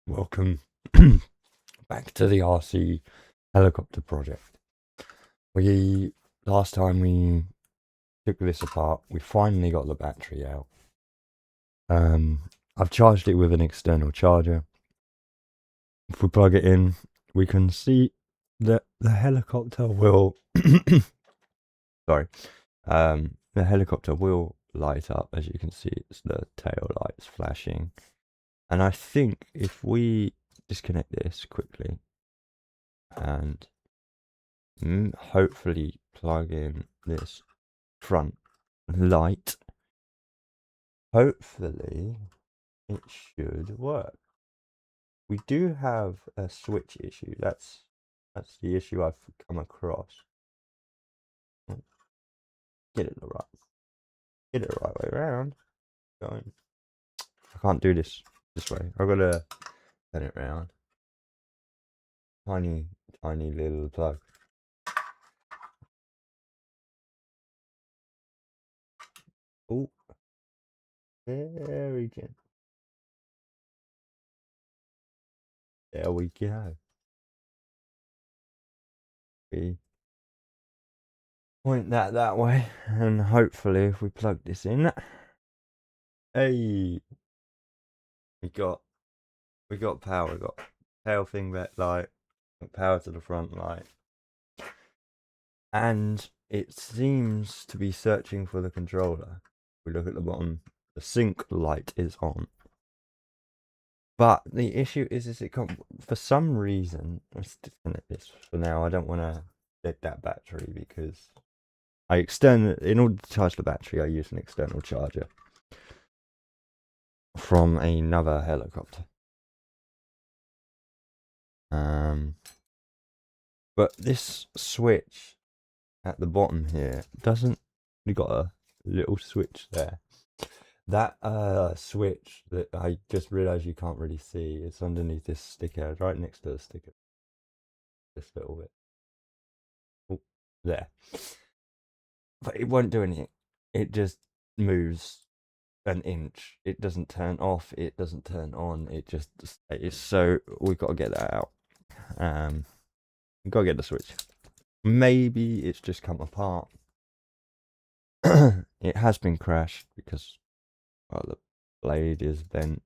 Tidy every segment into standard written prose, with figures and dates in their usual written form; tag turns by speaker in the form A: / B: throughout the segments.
A: Welcome back to the RC helicopter project. Last time we took this apart, we finally got the battery out. I've charged it with an external charger. If we plug it in, we can see that the helicopter will sorry. The helicopter will light up. As you can see, it's the tail lights flashing. And I think if we disconnect this quickly and hopefully plug in this front light, hopefully it should work. We do have a switch issue. That's the issue I've come across. Get it the right way around. Going. I can't do this way. I've got to turn it around. Tiny little plug. Oh, very gentle. There we go. We point that way, and hopefully, if we plug this in, hey, we got power. We got tail thing back light, power to the front light, and it seems to be searching for the controller. If we look at the bottom, the sync light is on. But the issue is it can't, for some reason, let's disconnect this for now. I don't want to dead that battery because in order to charge the battery, I use an external charger from another helicopter. But this switch at the bottom here we got a little switch there. That switch that I just realized you can't really see, it's underneath this sticker, right next to the sticker. This little bit. Oh, there. But it won't do anything. It just moves an inch. It doesn't turn off, it doesn't turn on, it just stays. So we've got to get that out. We've got to get the switch. Maybe it's just come apart. It has been crashed because the blade is bent.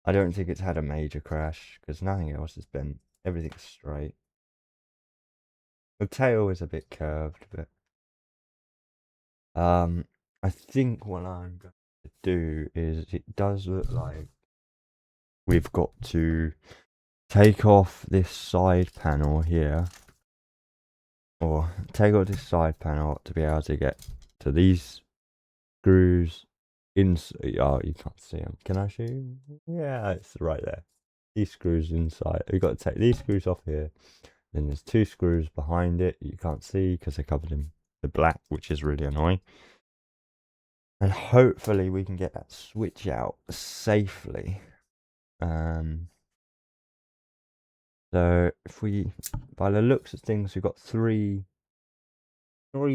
A: I don't think it's had a major crash because nothing else is bent. Everything's straight. The tail is a bit curved, but I think what I'm going to do is, it does look like we've got to take off this side panel here, or take off this side panel to be able to get to these screws inside. Oh, you can't see them. Can I show you? Yeah, it's right there. These screws inside. We've got to take these screws off here. Then there's two screws behind it you can't see because they're covered in the black, which is really annoying. And hopefully we can get that switch out safely. So if we, by the looks of things, we've got three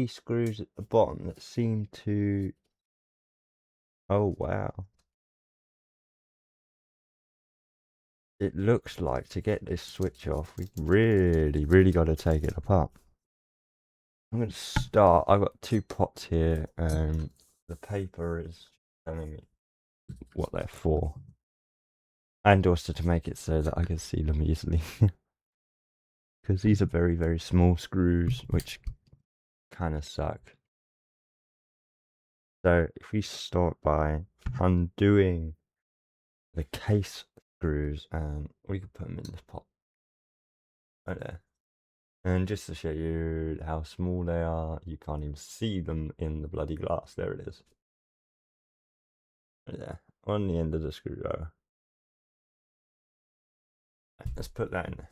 A: screws at the bottom that seem to, oh wow. It looks like to get this switch off, we really got to take it apart. I'm going to start. I've got two pots here. The paper is telling me what they're for, and also to make it so that I can see them easily. Because these are very small screws, which kind of suck. So if we start by undoing the case screws, and we can put them in this pot right there. And just to show you how small they are, you can't even see them in the bloody glass. There it is. Right there, on the end of the screwdriver. Let's put that in there.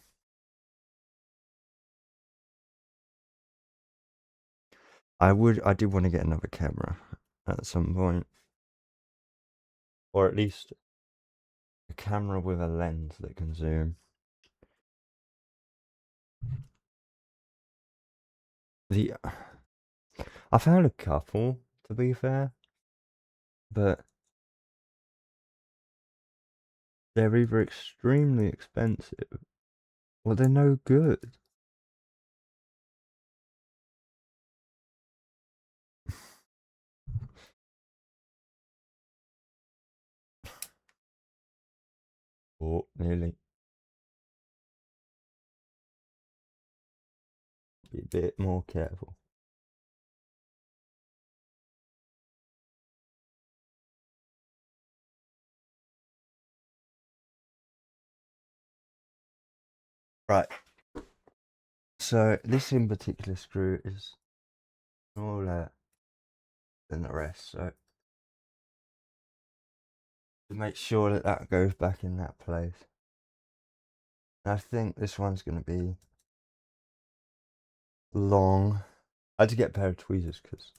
A: I do want to get another camera at some point. Or at least a camera with a lens that can zoom. I found a couple, to be fair, but They're either extremely expensive or they're no good. Oh, nearly. Be a bit more careful. Right. So this in particular screw is smaller than the rest. So to make sure that that goes back in that place. And I think this one's going to be long. I had to get a pair of tweezers because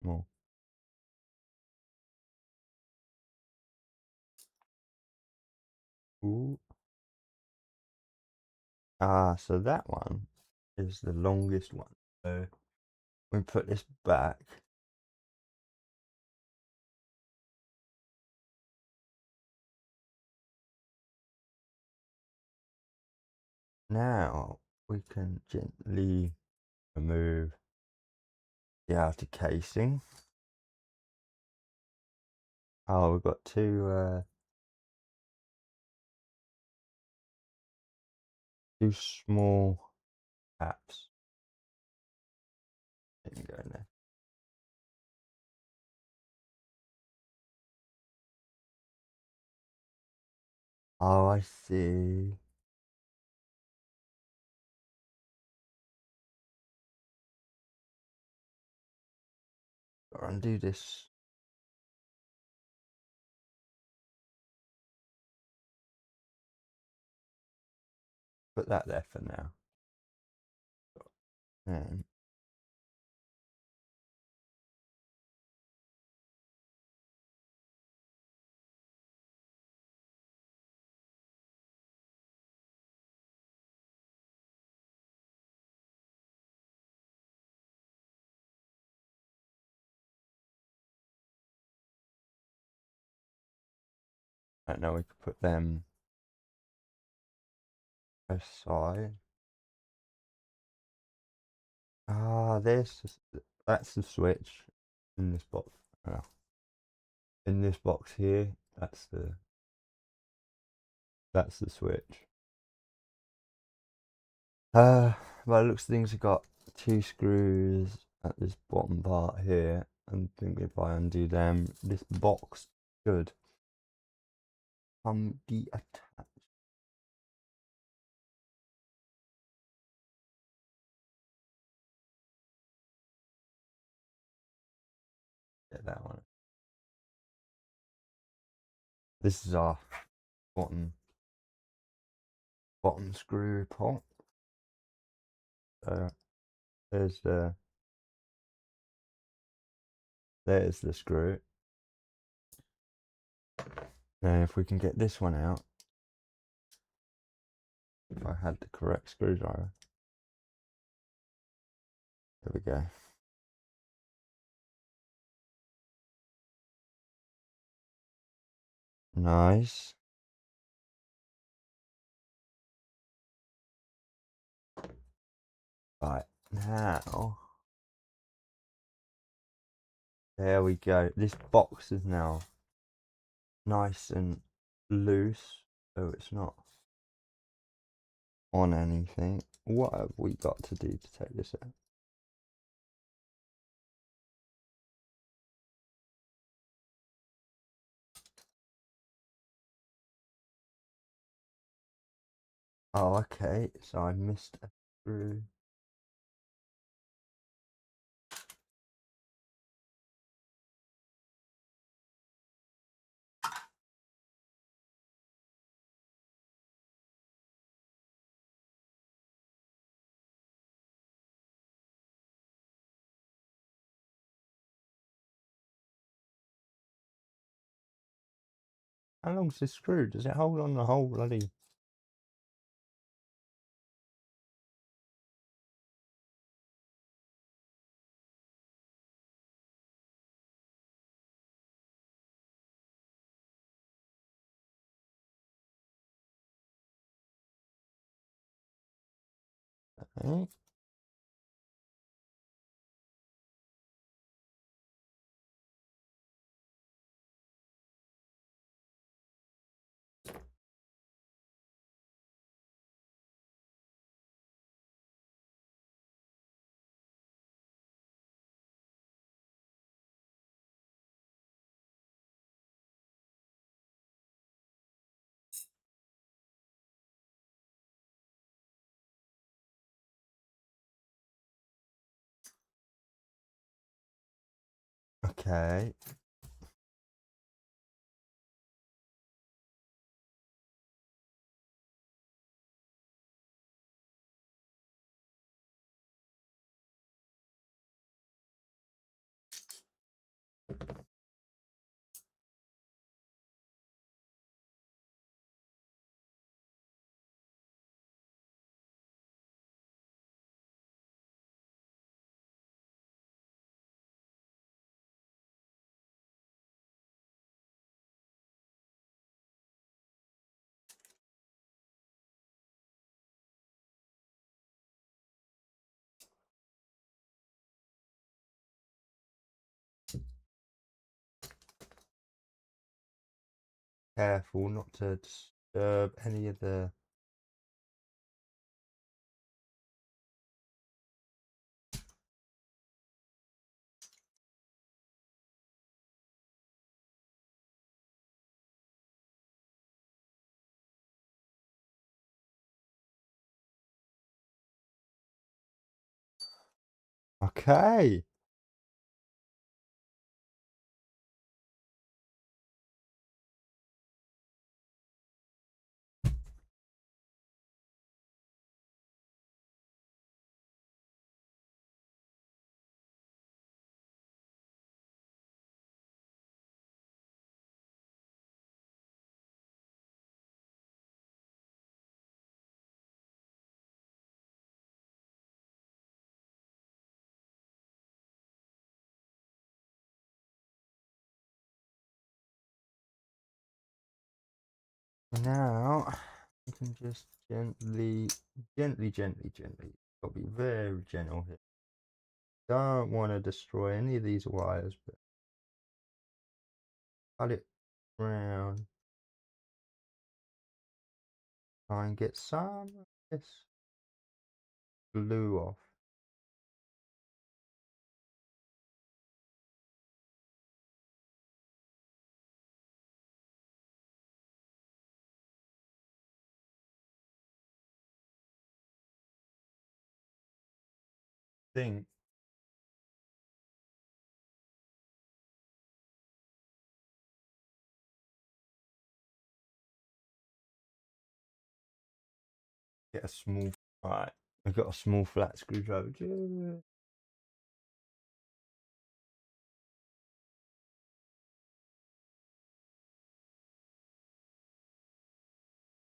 A: more. Ooh. Ah, so that one is the longest one. So we put this back. Now we can gently remove the outer casing. Oh, we've got two small caps. Didn't go in there. Oh, I see. Gotta undo this. Put that there for now. And right now we can put them aside. Ah, that's the switch in this box. Oh, in this box here, that's the switch. By the looks of things, we've got two screws at this bottom part here, and I think if I undo them, this box should come detached. Get that one. This is our bottom screw pot. So there's the screw. Now if we can get this one out, if I had the correct screwdriver. There we go. Nice. Right, now, there we go. This box is now nice and loose, so it's not on anything. What have we got to do to take this out? Oh, okay, so I missed a screw. How long's this screw? Does it hold on the whole bloody... Okay. Okay. Careful not to disturb any of the. Okay. Now you can just gently, gently. Got to be very gentle here. Don't want to destroy any of these wires, but cut it round. Try and get some of this glue off. Think. Get a small. Right, I've got a small flat screwdriver.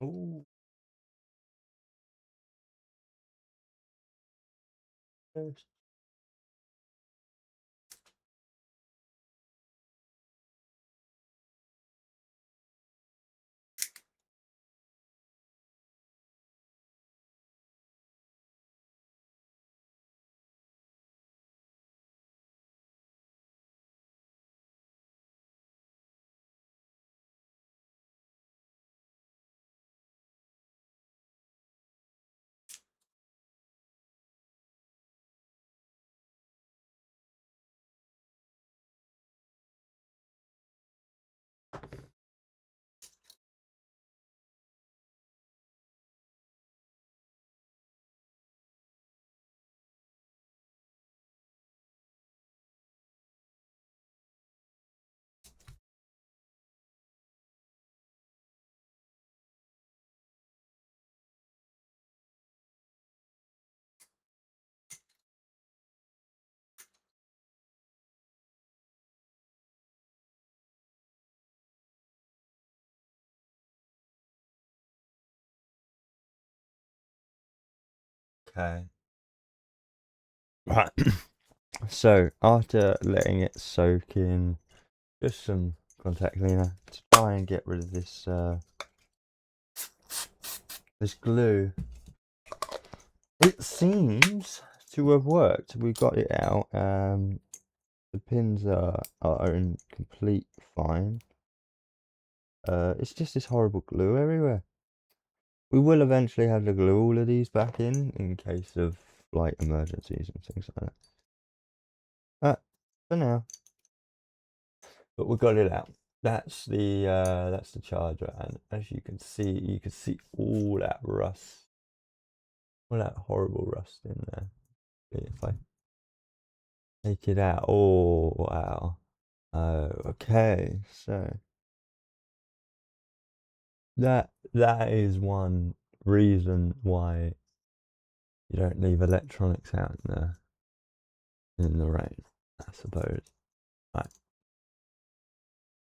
A: Ooh, yes. Okay. Right. So after letting it soak in, just some contact cleaner to try and get rid of this glue. It seems to have worked. We got it out. The pins are in complete fine. It's just this horrible glue everywhere. We will eventually have to glue all of these back in case of like emergencies and things like that. For now, but we got it out. That's the charger, and as you can see all that rust, all that horrible rust in there. If I take it out, oh wow. Oh, okay, so that is one reason why you don't leave electronics out in the rain, I suppose. Right.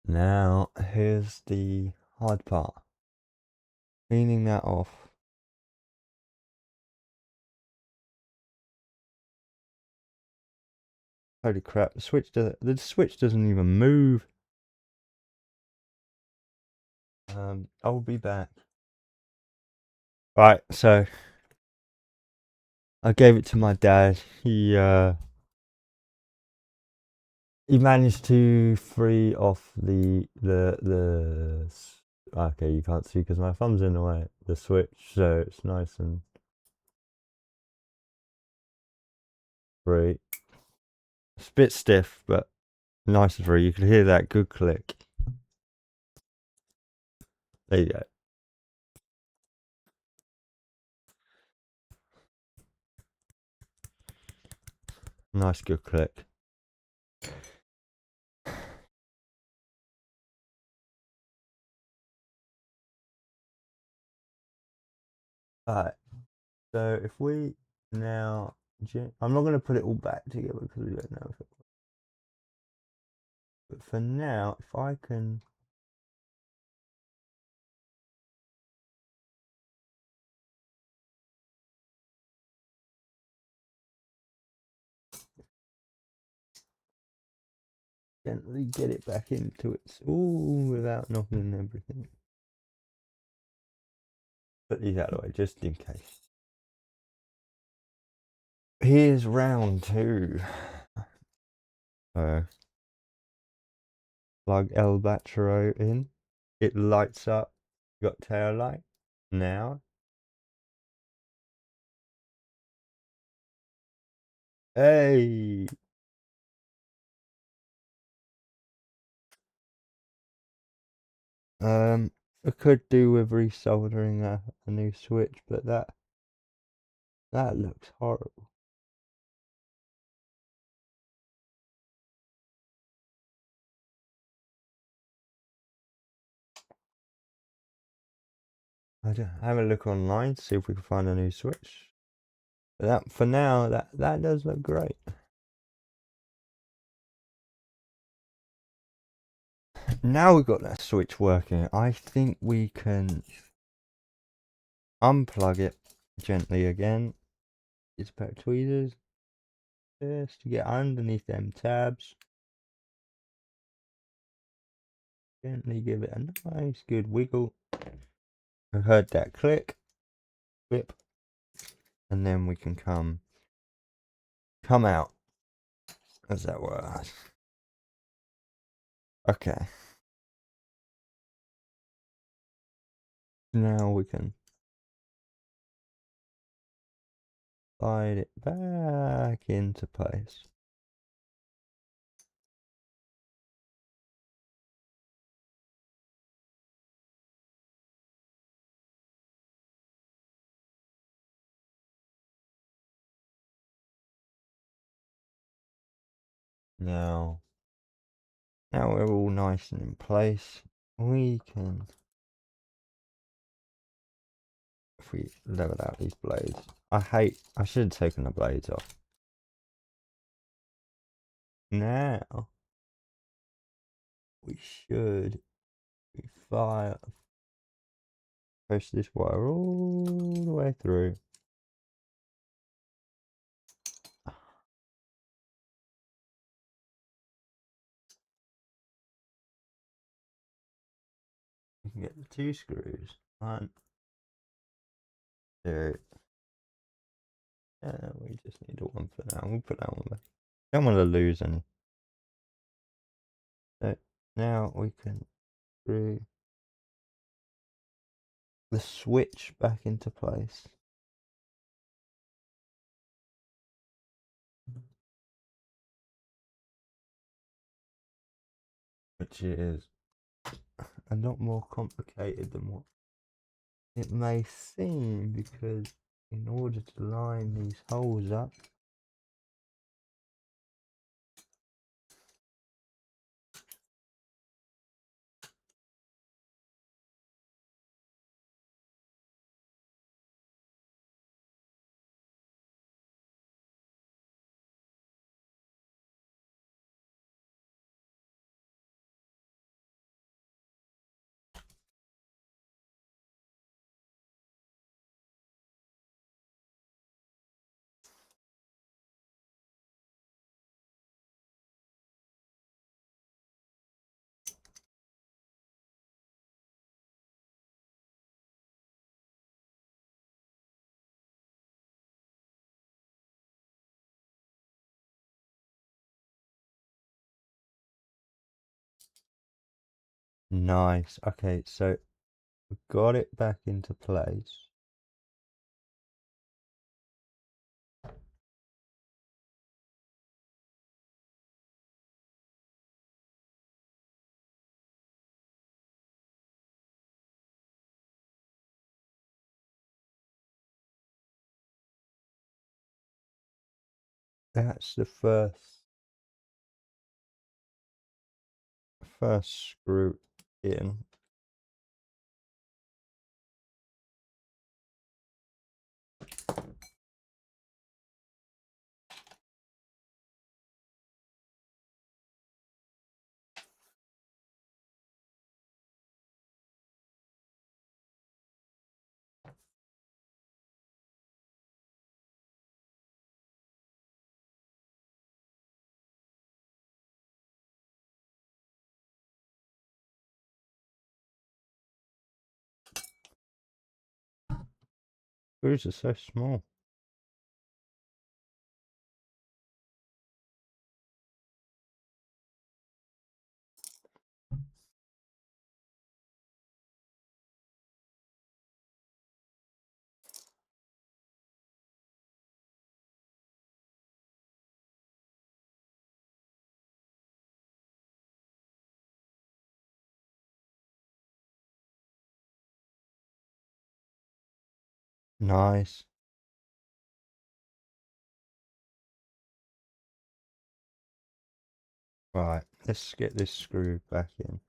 A: Now here's the hard part. Cleaning that off. Holy crap, the switch doesn't even move. I'll be back. Right, so I gave it to my dad. He managed to free off the okay, you can't see because my thumb's in the way, the switch, so it's nice and free. It's a bit stiff, but nice and free. You can hear that good click. There you go. Nice good click. Alright, so if we now, I'm not going to put it all back together because we don't know if it works. But for now, if I can gently get it back into its, ooh, without knocking everything. Put these out of the way just in case. Here's round 2. Plug El Batro in. It lights up. Got tail light. Now. Hey! I could do with resoldering a new switch, but that looks horrible. Have a look online to see if we can find a new switch. But that for now, that does look great. Now we've got that switch working, I think we can unplug it gently again. Use a pair of tweezers just to get underneath them tabs. Gently give it a nice good wiggle. I heard that click, whip, and then we can come out, as that were. Okay. Now we can slide it back into place. Now we're all nice and in place. We can, if we level out these blades. I should have taken the blades off. Now we should push this wire all the way through. We can get the 2 screws. 1, 2, We just need a one for now. We'll put that one back. Don't want to lose any. So now we can screw the switch back into place. Which is a lot more complicated than what it may seem, because in order to line these holes up, nice. Okay, so we've got it back into place. That's the first screw in. Screws are so small. Nice. Right, let's get this screw back in.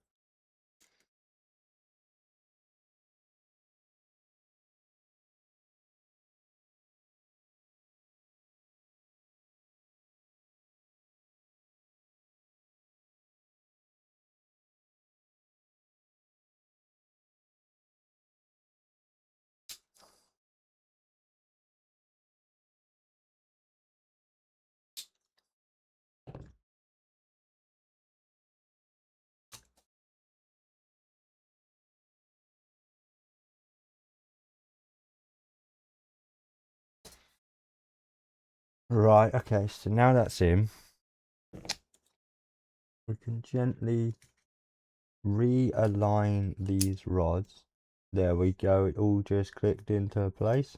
A: Right, okay, so now that's in, we can gently realign these rods. There we go, it all just clicked into place.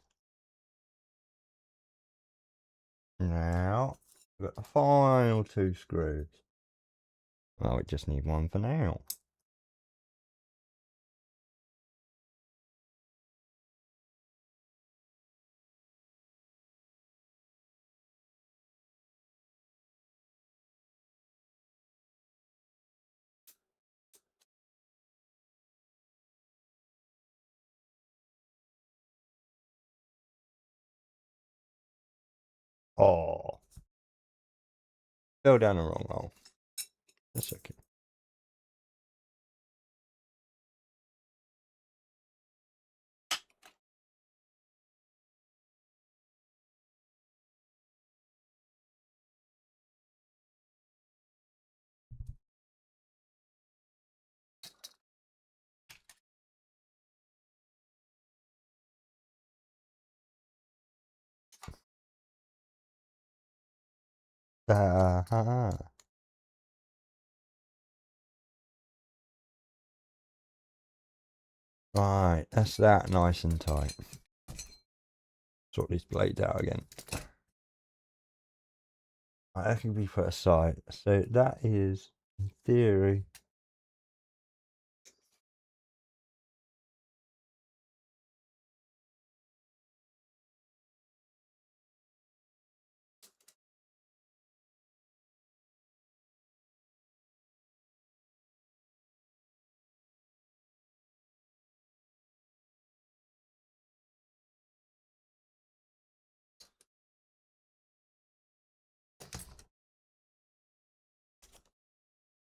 A: Now, we've got the final two screws. Oh, we just need one for now. Oh, fell down the wrong hole. That's okay. Uh-huh. Right, that's that nice and tight. Sort these blades out again. Right, that can be put aside. So that is, in theory,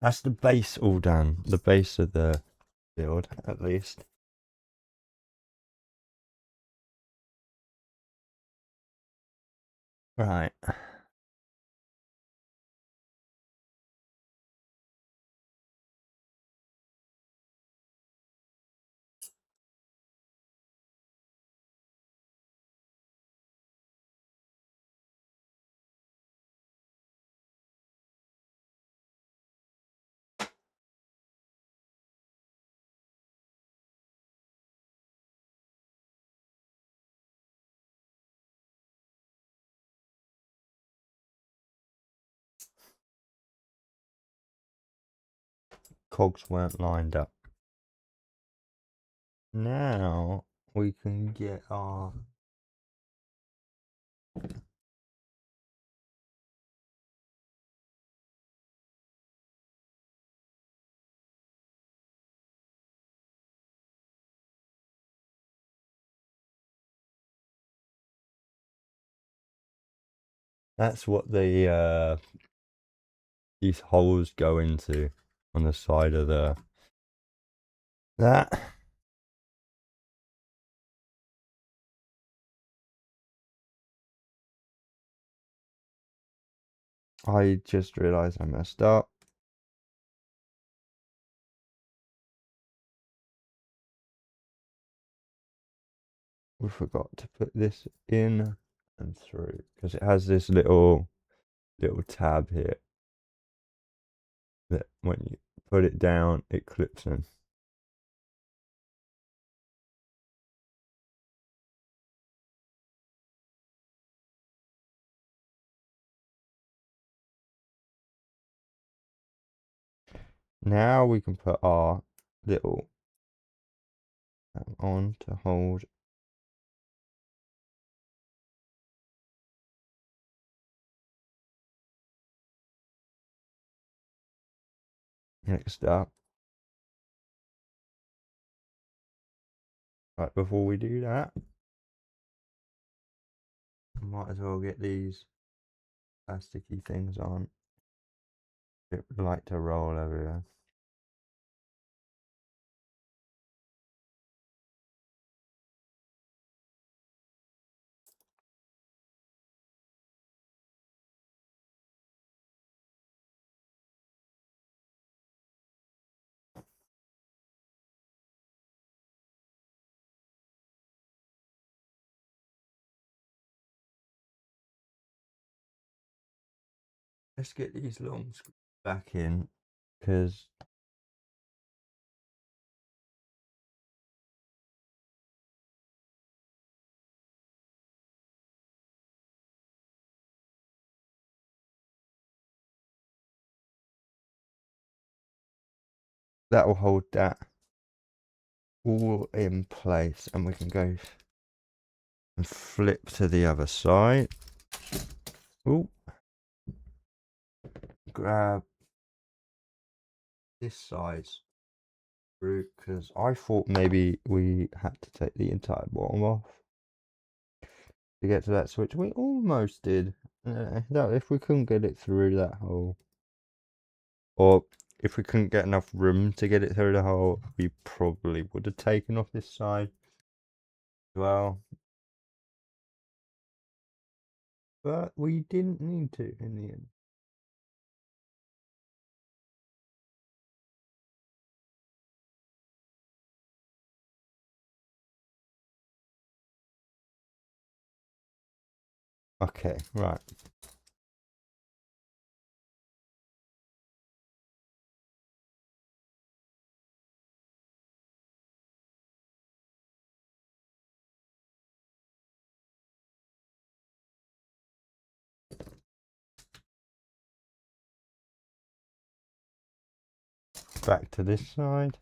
A: that's the base all done. The base of the build, at least. Right. Cogs weren't lined up. Now we can get our that's what the these holes go into on the side of the that. I just realised I messed up. We forgot to put this in and through because it has this little tab here that when you put it down it clips in. Now we can put our little on to hold. Next up, right before we do that, might as well get these plasticky things on. It would like to roll everywhere. Let's get these long screws back in because that will hold that all in place, and we can go and flip to the other side. Ooh. Grab this size root because I thought maybe we had to take the entire bottom off to get to that switch. We almost did. That if we couldn't get it through that hole, or if we couldn't get enough room to get it through the hole, we probably would have taken off this side as well. But we didn't need to in the end. Okay, right. back to this side.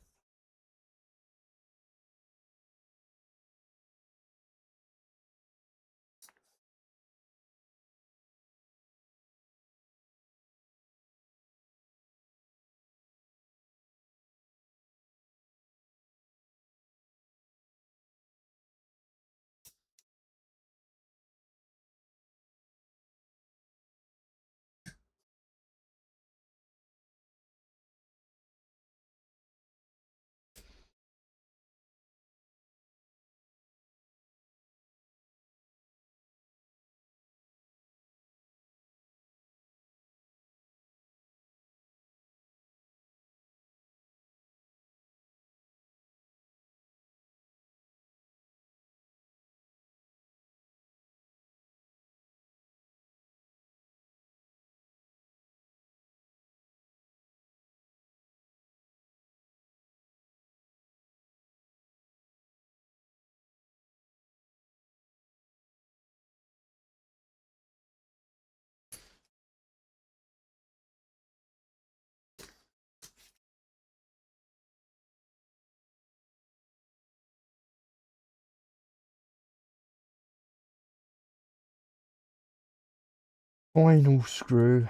A: Final screw.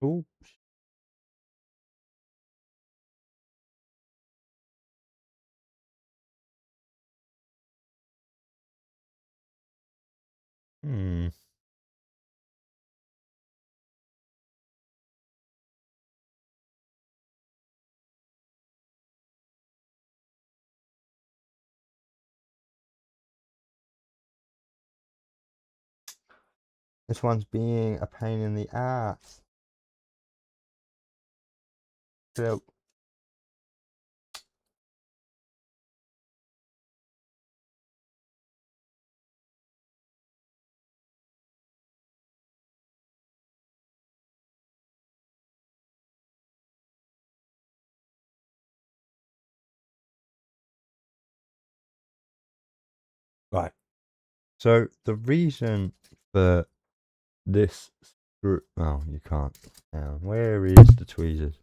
A: Oops. This one's being a pain in the ass. So, right. So the reason for this screw, oh, you can't. Where is the tweezers?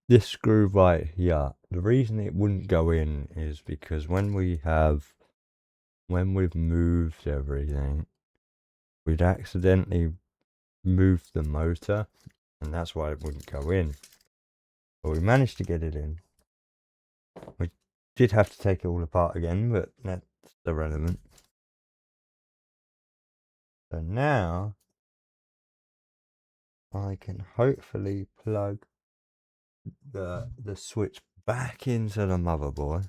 A: This screw right here. The reason it wouldn't go in is because when we've moved everything, we'd accidentally moved the motor, and that's why it wouldn't go in. But we managed to get it in. We did have to take it all apart again, but that's irrelevant. So now I can hopefully plug the switch back into the motherboard.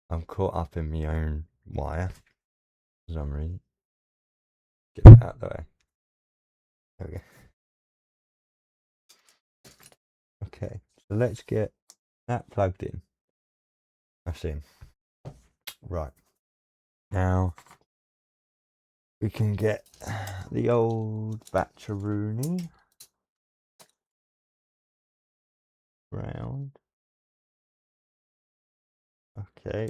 A: I'm caught up in my own wire for some reason. Get it out of the way. There we go. Okay, so let's get that plugged in. That's in. Right. Now we can get the old batteroony round. Okay.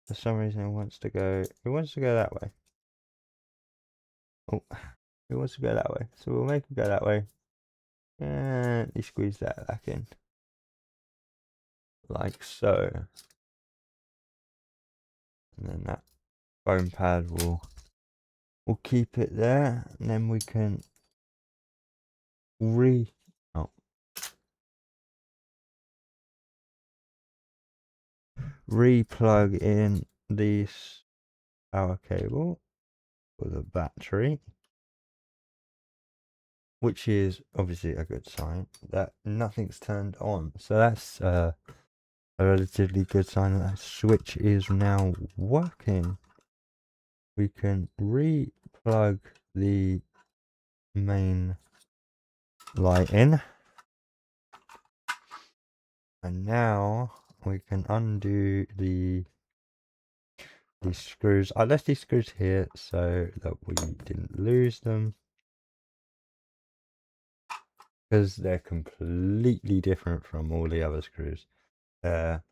A: For some reason it wants to go that way. Oh, it wants to go that way. So we'll make it go that way. And you squeeze that back in. Like so. And then that foam pad will keep it there. And then we can re-plug in this power cable for the battery, which is obviously a good sign that nothing's turned on. So that's a relatively good sign that switch is now working. We can re-plug the main light in, and now we can undo these screws. I left these screws here so that we didn't lose them, because they're completely different from all the other screws. They're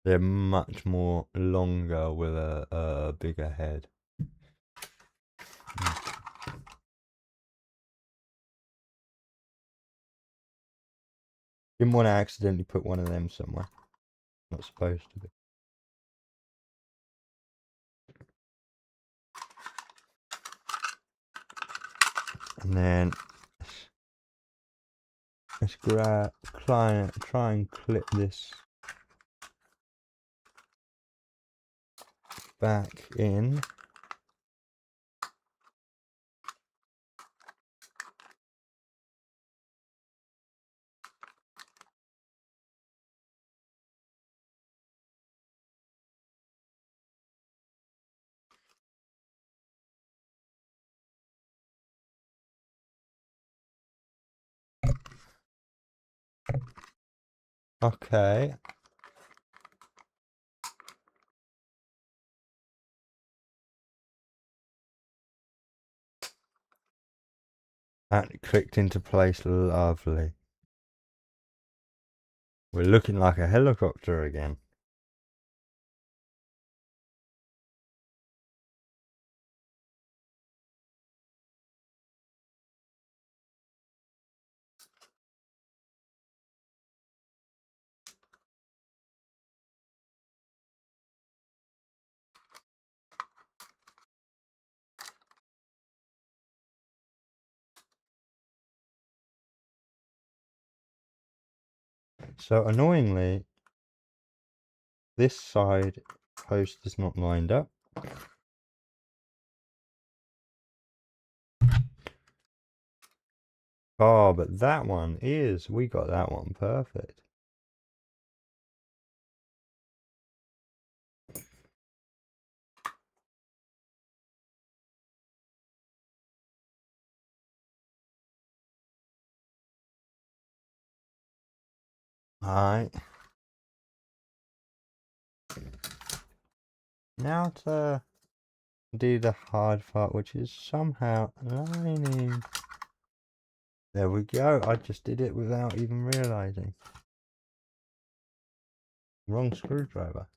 A: much more longer with a bigger head. Didn't want to accidentally put one of them somewhere. Not supposed to be. And then let's try and clip this back in. Okay. And it clicked into place, lovely. We're looking like a helicopter again. So annoyingly, this side post is not lined up. Oh, but that one is. We got that one perfect. Alright. Now to do the hard part, which is somehow lining. There we go. I just did it without even realizing. Wrong screwdriver.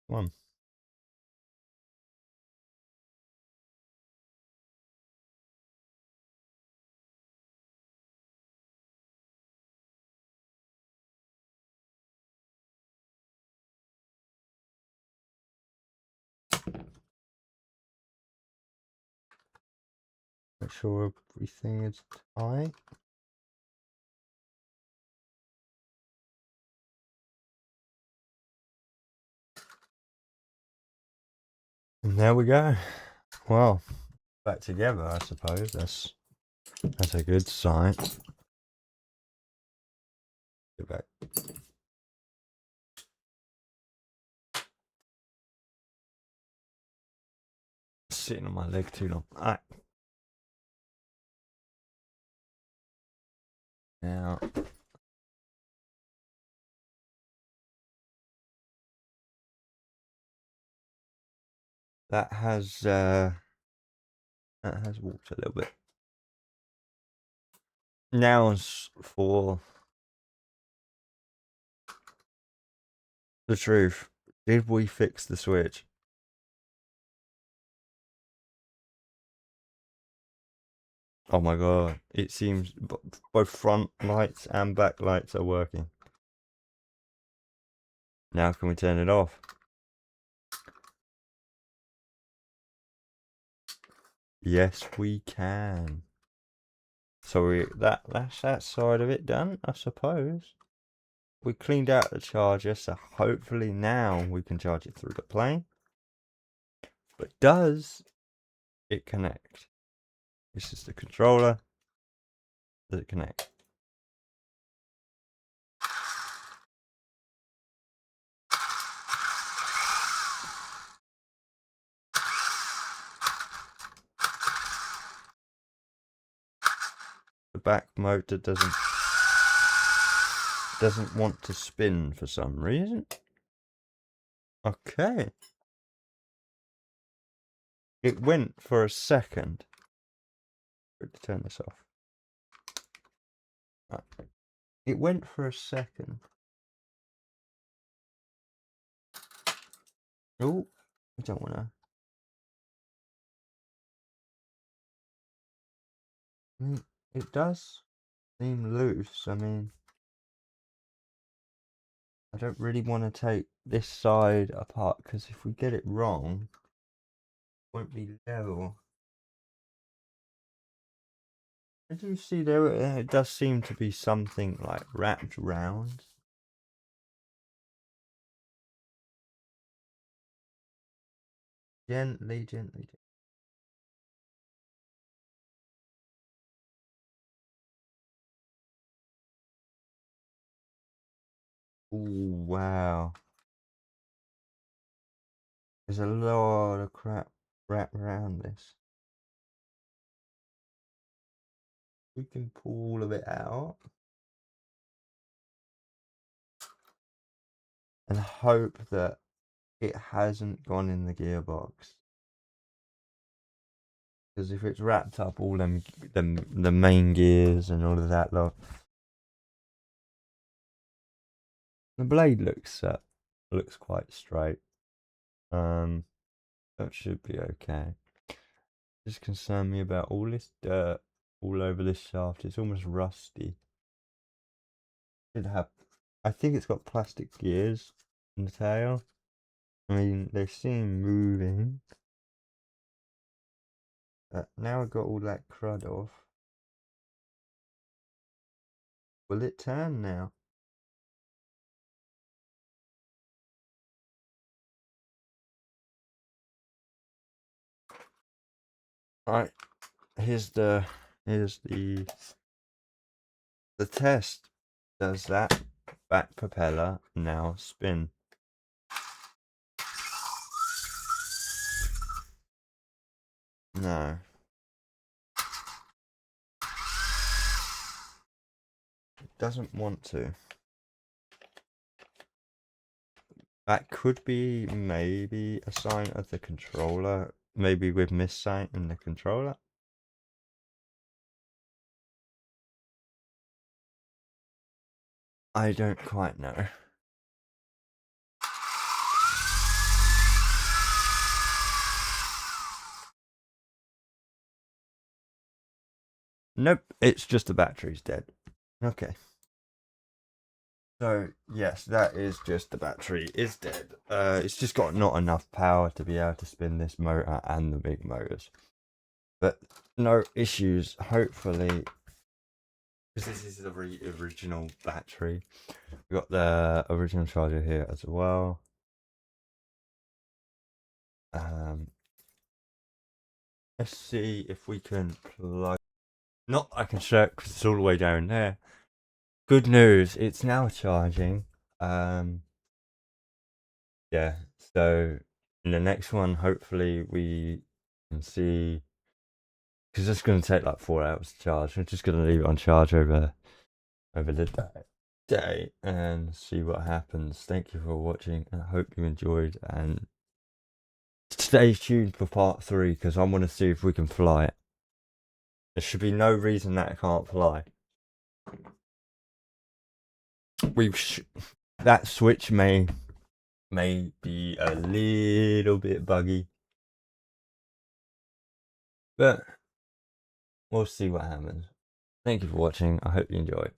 A: One. Make sure everything is tight. And there we go. Well, back together, I suppose. That's a good sign. Get back. Sitting on my leg too long. Alright. Now that has walked a little bit. Now for the truth. Did we fix the switch? Oh my god. It seems both front lights and back lights are working. Now can we turn it off? Yes, we can. So that's that side of it done, I suppose. We cleaned out the charger, so hopefully now we can charge it through the plane. But does it connect? This is the controller. Does it connect? The back motor doesn't want to spin for some reason. Okay. It went for a second. Turn this off. Right. It went for a second. Oh, I don't want to. It does seem loose. I mean, I don't really want to take this side apart because if we get it wrong, it won't be level. Did you see there? It does seem to be something like wrapped round. Gently, gently, gently. Ooh, wow. There's a lot of crap wrapped around this. We can pull all of it out and hope that it hasn't gone in the gearbox. Because if it's wrapped up all the main gears and all of that lot, the blade looks quite straight. That should be okay. Just concern me about all this dirt all over this shaft. It's almost rusty. Should have. I think it's got plastic gears in the tail. I mean, they seem moving. Now I've got all that crud off. Will it turn now? Alright, here's the test. Does that back propeller now spin? No. It doesn't want to. That could be maybe a sign of the controller. Maybe we've missed something in the controller. I don't quite know. Nope, it's just the battery's dead. Okay. So, yes, that is just the battery is dead. It's just got not enough power to be able to spin this motor and the big motors. But no issues, hopefully, because this is the original battery. We've got the original charger here as well. Let's see if we can plug. Not I can show it because it's all the way down there. Good news, it's now charging. Yeah, so in the next one, hopefully we can see, because it's going to take like 4 hours to charge. I'm just going to leave it on charge over the day and see what happens. Thank you for watching. I hope you enjoyed, and stay tuned for part 3 because I want to see if we can fly it. There should be no reason that it can't fly. That switch may be a little bit buggy, but we'll see what happens. Thank you for watching. I hope you enjoy.